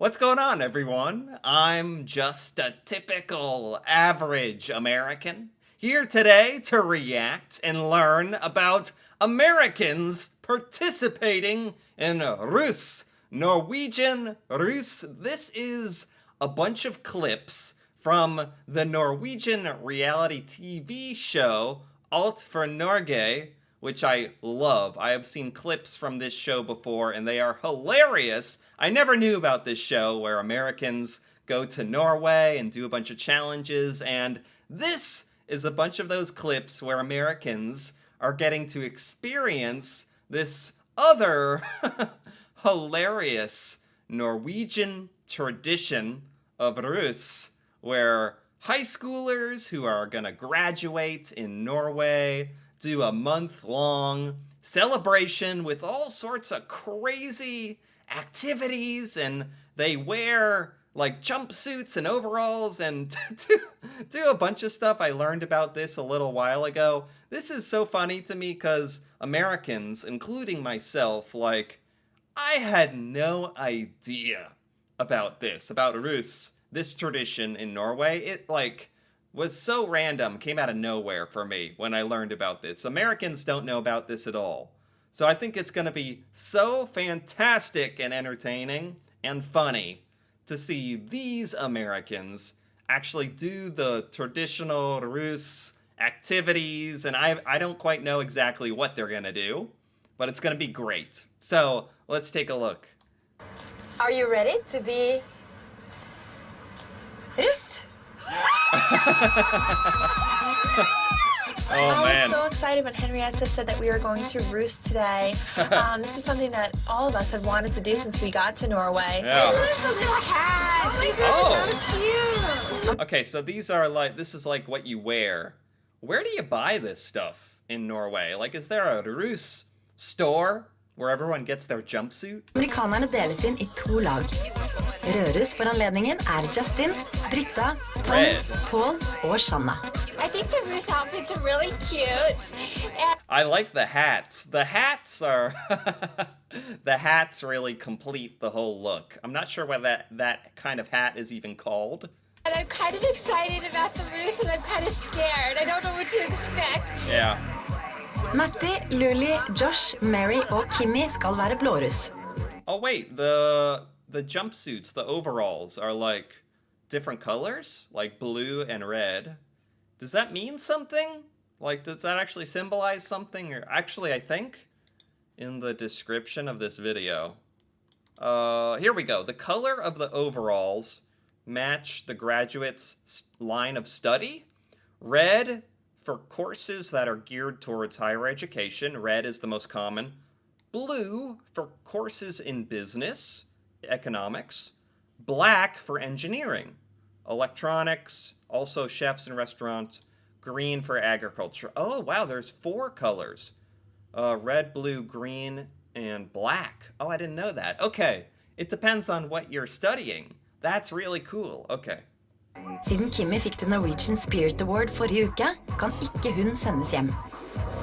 What's going on, everyone? I'm just a typical average American here today to react and learn about Americans participating in Russ, Norwegian Russ. This is a bunch of clips from the Norwegian reality TV show Alt for Norge, which I love. I have seen clips from this show before, and they are hilarious. I never knew about this show where Americans go to Norway and do a bunch of challenges, and this is a bunch of those clips where Americans are getting to experience this other hilarious Norwegian tradition of Russ, where high schoolers who are gonna graduate in Norway do a month-long celebration with all sorts of crazy activities, and they wear like jumpsuits and overalls and do a bunch of stuff. I learned about this a little while ago. This is so funny to me because Americans, including myself, like, I had no idea about this, about Russ, this tradition in Norway. It like was so random, came out of nowhere for me when I learned about this. Americans don't know about this at all. So I think it's going to be so fantastic and entertaining and funny to see these Americans actually do the traditional Russ activities. And I don't quite know exactly what they're going to do, but it's going to be great. So let's take a look. Are you ready to be Russ? Oh, I was so excited when Henrietta said that we were going to Russ today. This is something that all of us have wanted to do since we got to Norway. Yeah. Look, the little hats. These are so cute. Okay, so these are like, this is like what you wear. Where do you buy this stuff in Norway? Like, is there a Russ store where everyone gets their jumpsuit? Amerikanerne deles inn I to lag. Rødruss for anledningen Justin, Britta, Tom, Red. Paul og Shanna. I think the Russ outfits are really cute. And I like the hats. The hats are... the hats really complete the whole look. I'm not sure what that kind of hat is even called. I'm kind of excited about the Russ, and I'm kind of scared. I don't know what to expect. Yeah. Matty, Luli, Josh, Mary og Kimmy skal være blåruss. Oh, wait, the jumpsuits, the overalls are like different colors, like blue and red. Does that mean something? Like, does that actually symbolize something? Or actually, I think in the description of this video, here we go. The color of the overalls match the graduate's line of study. Red for courses that are geared towards higher education. Red is the most common. Blue for courses in business, economics. Black for engineering, electronics, also chefs and restaurants. Green for agriculture. Oh, wow, there's 4 colors. Red, blue, green, and black. Oh, I didn't know that. Okay, it depends on what you're studying. That's really cool. Okay. Siden Kimmy fikk det Norwegian Spirit Award forrige uke, kan ikke hun sendes hjem.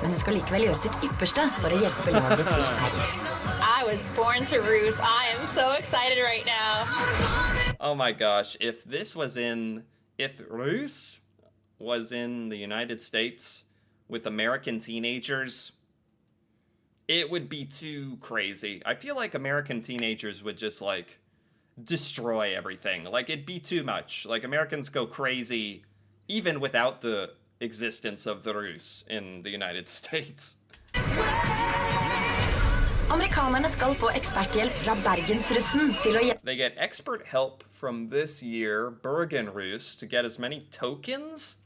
Men hun skal likevel gjøre sitt ypperste for å hjelpe laget til seier. I was born to Russ. I am so excited right now. Oh my gosh, if Russ was in the United States with American teenagers, it would be too crazy. I feel like American teenagers would just like destroy everything. Like, it'd be too much. Like, Americans go crazy even without the existence of the Russ in the United States. Amerikanerne skal få eksperthjelp fra Bergensrussen til å They get expert help from this year, Bergen Russ, to get as many tokens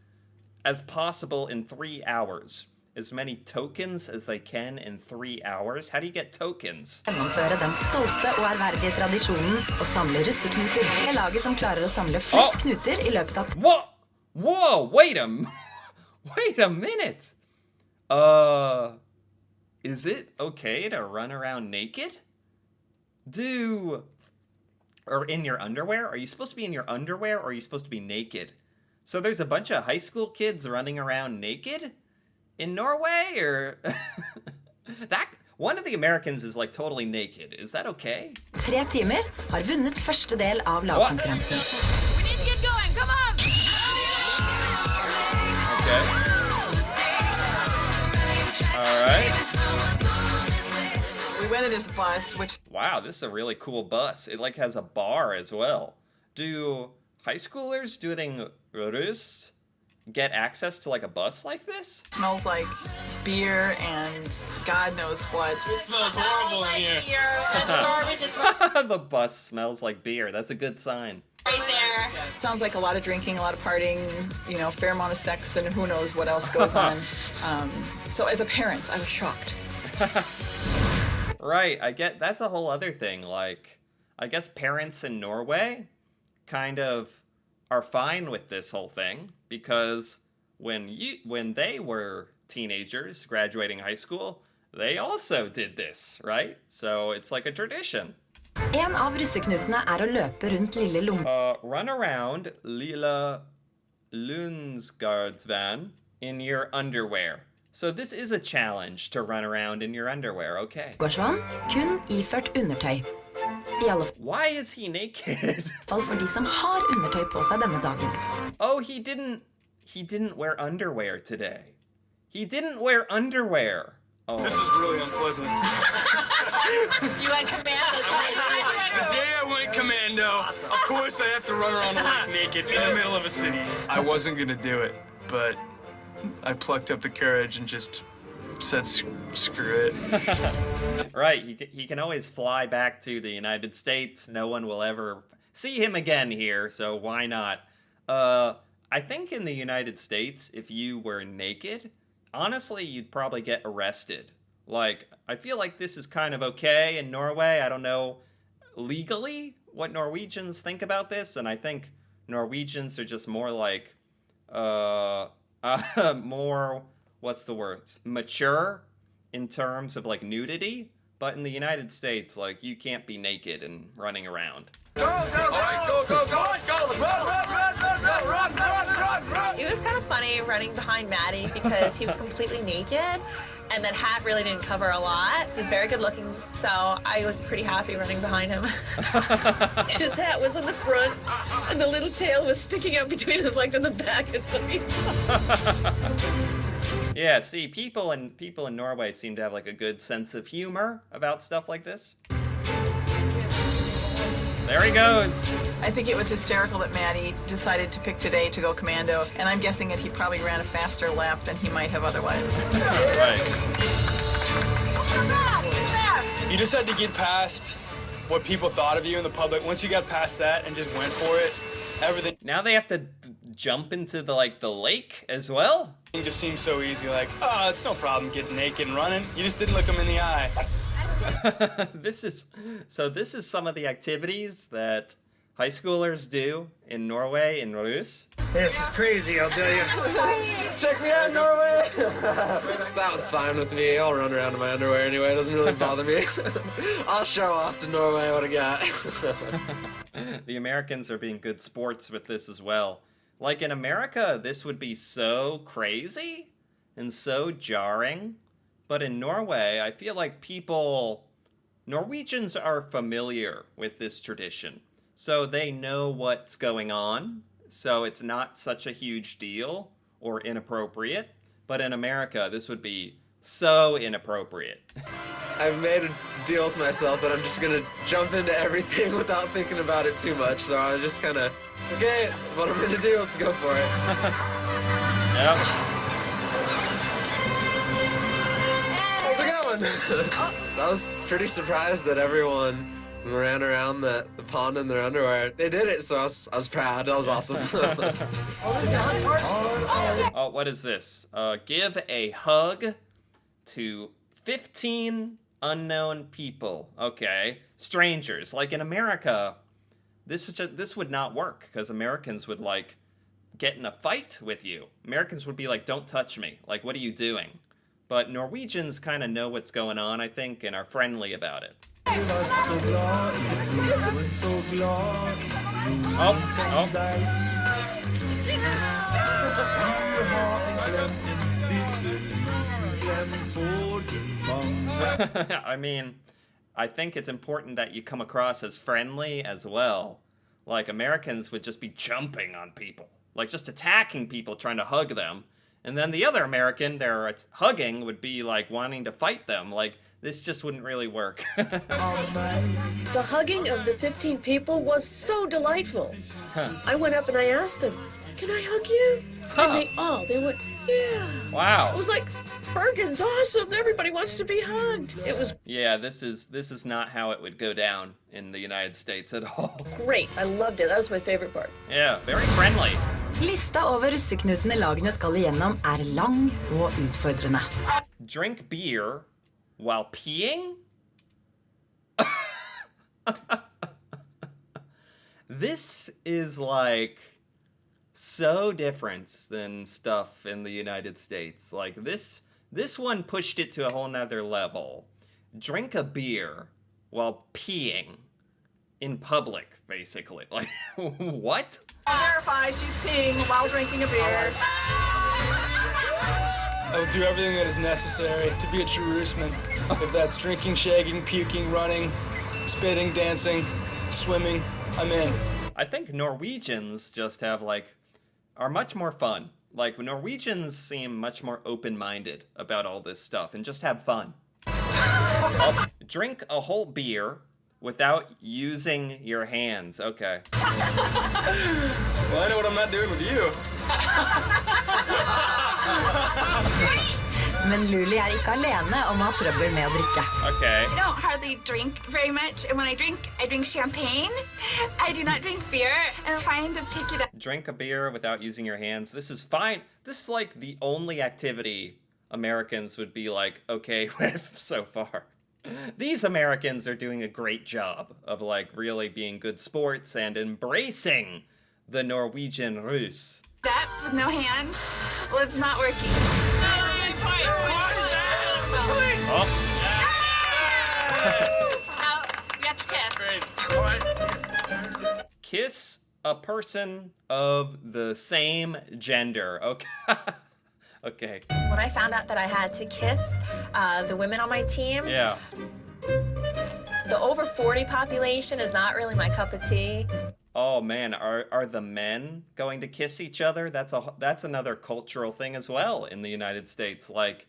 as possible in 3 hours. As many tokens as they can in 3 hours? How do you get tokens? gjennomføre den stolte og ærverdige tradisjonen å samle russeknuter. Det er laget som klarer å samle flest knuter I løpet av... Whoa, wait a minute. Is it okay to run around naked? Or in your underwear? Are you supposed to be in your underwear or are you supposed to be naked? So there's a bunch of high school kids running around naked in Norway, or that one of the Americans is like totally naked. Is that okay? 3 timer, har vunnet første del av lagkonkurransen. We need to get going. Come on. Okay. All right. We rented this bus, which Wow, this is a really cool bus. It like has a bar as well. Do high schoolers doing Russ get access to like a bus like this? smells like beer and God knows what. It smells horrible in here. Garbage is The bus smells like beer. That's a good sign. right there. It sounds like a lot of drinking, a lot of partying, you know, a fair amount of sex, and who knows what else goes on. So as a parent, I was shocked. Right, that's a whole other thing. Like, I guess parents in Norway kind of are fine with this whole thing because when they were teenagers graduating high school, they also did this, right? So it's like a tradition. En av russeknutene å løpe rundt lille Run around Lilla Lundsgardsvan in your underwear. So this is a challenge to run around in your underwear, okay. Lomgårdsvann, kun iført undertøy. I alle Why is he naked? fall for de som har undertøy på seg denne dagen. Oh, he didn't wear underwear today. He didn't wear underwear. Oh. This is really unpleasant. You went commando. The day I went commando, of course I have to run around like naked in the middle of a city. I wasn't gonna do it, but I plucked up the courage and just said screw it. Right, he can always fly back to the United States. No one will ever see him again here, so why not? I think in the United States, if you were naked, honestly, you'd probably get arrested. Like, I feel like this is kind of okay in Norway. I don't know legally what Norwegians think about this, and I think Norwegians are just more like, more, what's the word? Mature in terms of like nudity. But in the United States, like, you can't be naked and running around. All right, go, go, go, let's go, let's run. It was kind of funny running behind Maddie because he was completely naked and that hat really didn't cover a lot. He's very good looking, so I was pretty happy running behind him. His hat was on the front and the little tail was sticking out between his legs and the back. And so Yeah, see, people in Norway seem to have like a good sense of humor about stuff like this. There he goes. I think it was hysterical that Maddie decided to pick today to go commando, and I'm guessing that he probably ran a faster lap than he might have otherwise. Right. You just had to get past what people thought of you in the public. Once you got past that and just went for it, everything Now they have to jump into the lake as well. just seems so easy. Like, oh, it's no problem getting naked and running. You just didn't look them in the eye. This is some of the activities that high schoolers do in Norway in Russ. This is crazy, I'll tell you. Check me out, Norway. That was fine with me. I'll run around in my underwear anyway. It doesn't really bother me. I'll show off to Norway what I got. The Americans are being good sports with this as well. Like in America, this would be so crazy and so jarring. But in Norway, I feel like Norwegians are familiar with this tradition. So they know what's going on. So it's not such a huge deal or inappropriate. But in America, this would be so inappropriate. I've made a deal with myself that I'm just gonna jump into everything without thinking about it too much. So I was just kind of, okay, that's what I'm gonna do. Let's go for it. Yep. How's it going? I was pretty surprised that everyone ran around the pond in their underwear. They did it, so I was proud. That was awesome. Oh, what is this? Give a hug to 15 unknown people. Okay. Strangers. Like in America, this would not work because Americans would like get in a fight with you. Americans would be like, don't touch me. Like, what are you doing? But Norwegians kind of know what's going on, I think, and are friendly about it. I mean, I think it's important that you come across as friendly as well. Like, Americans would just be jumping on people, like just attacking people, trying to hug them. And then the other American they're hugging would be like wanting to fight them. Like, this just wouldn't really work. The hugging of the 15 people was so delightful. I went up and I asked them, "Can I hug you?" And they went, "Yeah." Wow. I was like, Bergen's awesome. Everybody wants to be hugged. It was Yeah, this is not how it would go down in the United States at all. great. I loved it. That was my favorite part. Yeah, very friendly. Lista over russeknutene lagene skal igjennom er lang og utfordrende. Drink beer while peeing? This is like so different than stuff in the United States. Like this one pushed it to a whole nother level. Drink a beer while peeing in public, basically. Like, what? Verify she's peeing while drinking a beer. I will do everything that is necessary to be a true Russman. If that's drinking, shagging, puking, running, spitting, dancing, swimming, I'm in. I think Norwegians just have are much more fun. Like, Norwegians seem much more open-minded about all this stuff and just have fun. Drink a whole beer without using your hands. Okay. Well, I know what I'm not doing with you. Men Luli er ikke alene om å ha trøbbel med å drikke. Okay. I don't hardly drink very much, and when I drink champagne. I do not drink beer. I'm trying to pick it up. Drink a beer without using your hands. This is fine. This is like the only activity Americans would be like okay with so far. These Americans are doing a great job of really being good sports and embracing the Norwegian Russ. That with no hands was not working. Oh. We got to kiss. Kiss a person of the same gender. Okay. Okay. When I found out that I had to kiss the women on my team, Yeah. the over 40 population is not really my cup of tea. Oh man, are the men going to kiss each other? That's another cultural thing as well in the United States. Like,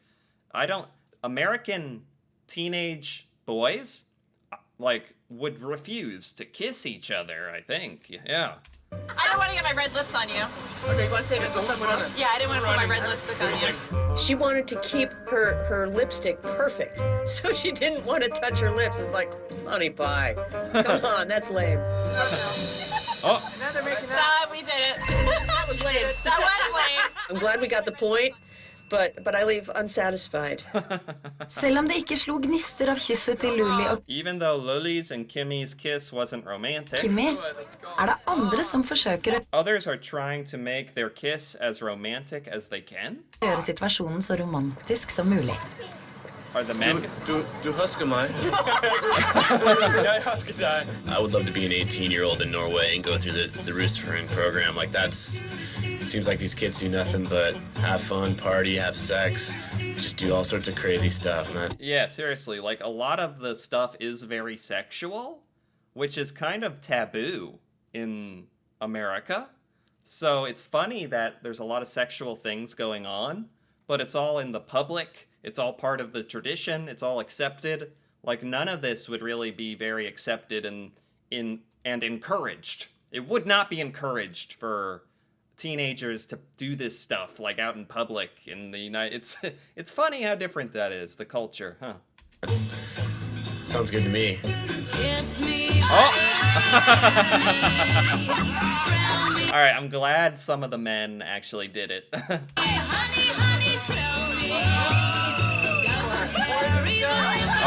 American teenage boys would refuse to kiss each other, I think. Yeah. I don't want to get my red lips on you. Okay, you want to save it for someone else? Yeah, I didn't want to put my red lipstick on you. She wanted to keep her lipstick perfect, so she didn't want to touch her lips. It's like, honey pie. Come on, that's lame. Oh. We did it. That was lame. That was lame. I'm glad we got the point, but I leave unsatisfied. Selv om det ikke slo gnister av kysset til Luli og Even though Lully's and Kimmy's kiss wasn't romantic, Kimmy, er det andre som forsøker å others are trying to make their kiss as romantic as they can. gjøre situasjonen så romantisk som mulig. Are the men? Du husker meg? Jeg husker deg. I would love to be an 18-year-old in Norway and go through the Russfering program. Like, it seems like these kids do nothing but have fun, party, have sex, just do all sorts of crazy stuff. Yeah, seriously, a lot of the stuff is very sexual, which is kind of taboo in America. So it's funny that there's a lot of sexual things going on, but it's all in the public. It's all part of the tradition. It's all accepted. None of this would really be very accepted and encouraged. It would not be encouraged for teenagers to do this stuff out in public in the United. It's funny how different that is, the culture, huh? Sounds good to me. Oh! All right, I'm glad some of the men actually did it.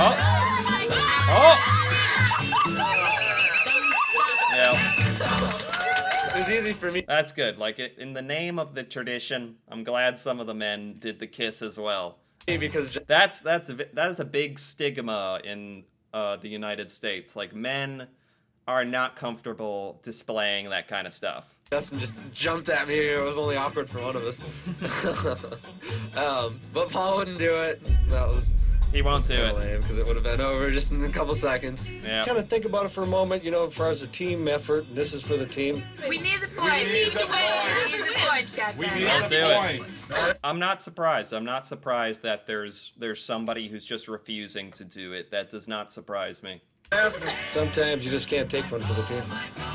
Oh! Oh! Yeah. It was easy for me. That's good. In the name of the tradition, I'm glad some of the men did the kiss as well. Because that is a big stigma in the United States. Men are not comfortable displaying that kind of stuff. Justin just jumped at me. It was only awkward for one of us. But Paul wouldn't do it. He won't do it. Lame because it would have been over just in a couple seconds. Yeah. Kind of think about it for a moment, you know, as far as a team effort, and this is for the team. We need the point. We need the point, Captain. Won't do it. I'm not surprised. I'm not surprised that there's somebody who's just refusing to do it. That does not surprise me. Sometimes you just can't take one for the team.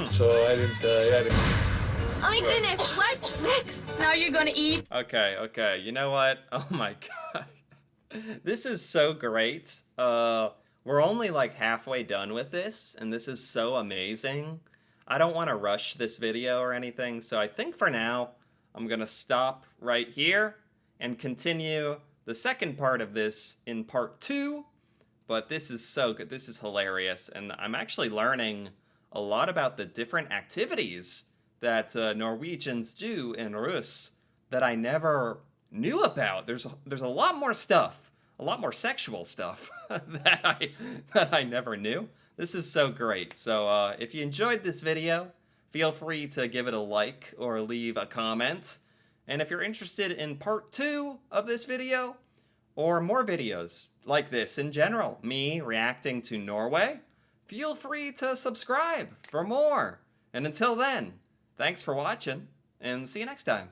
So I didn't. Oh my goodness, what's next? Now you're gonna eat. Okay. You know what? Oh my god. This is so great. We're only like halfway done with this, and this is so amazing. I don't want to rush this video or anything, so I think for now, I'm gonna stop right here and continue the second part of this in part 2. But this is so good. This is hilarious, and I'm actually learning a lot about the different activities that Norwegians do in Russ that I never knew about. There's a lot more stuff, a lot more sexual stuff that I never knew. This is so great. So if you enjoyed this video, feel free to give it a like or leave a comment. And if you're interested in part 2 of this video, or more videos like this in general, me reacting to Norway, feel free to subscribe for more. And until then, thanks for watching, and see you next time.